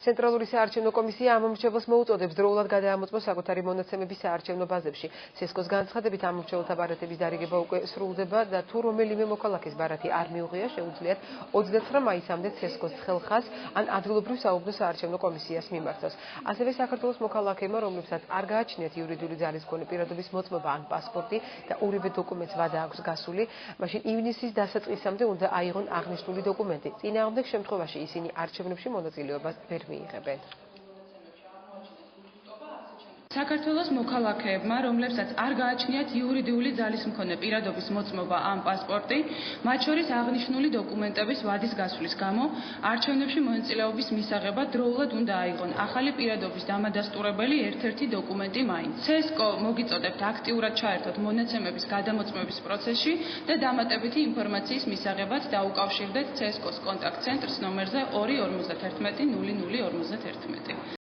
ცენტრალური საარჩევნო კომისია ამომრჩევლს მოუწოდებს დროულად გადაამოწმოს საკუთარი მონაცემები საარჩევნო ბაზებში. CSKO-ს განცხადებით ამომრჩევლთა ბარათების დარიგება უკვე სრულდება და თუ რომელიმე მოქალაქის ბარათი არ მიუღია, შეუძლიათ 29 მაისამდე CSKO-ს ხელხას ან ადგილობრივ საუბნო საარჩევნო კომისიას მიმართოს. ასევე საქართველოს მოქალაქეებმა, რომლებსაც არ გააჩნიათ იურიდიული ძალის მქონე პირადობის მოწმობა ან პასპორტი და ორივე დოკუმენტს ვადა აქვს გასული, მაშინ ივნისის დასაწყისამდე უნდა აიღონ აღნიშნული დოკუმენტი. წინააღმდეგ შემთხვევაში ისინი არჩევნებში მონაწილეობას ვერ მიიღებენ. საქართველოს მოქალაქეებმა, რომლებსაც არ გააჩნიათ იურიდიული ძალის მქონე პირადობის მოწმობა ან პასპორტი, მათ შორის აღნიშნული დოკუმენტების ვადის გასვლის გამო, არჩევნებში მონაწილეობის მისაღებად დროულად უნდა აიღონ ახალი პირადობის დამადასტურებელი ერთ-ერთი დოკუმენტი მაინც. CSKO მოგიწოდებთ აქტიურად ჩაერთოთ მონაცემების გადამოწმების პროცესში და დამატებითი ინფორმაციის მისაღებად დაუკავშირდეთ CSKO-ს კონტაქტ ცენტრს ნომერზე 251 00 51.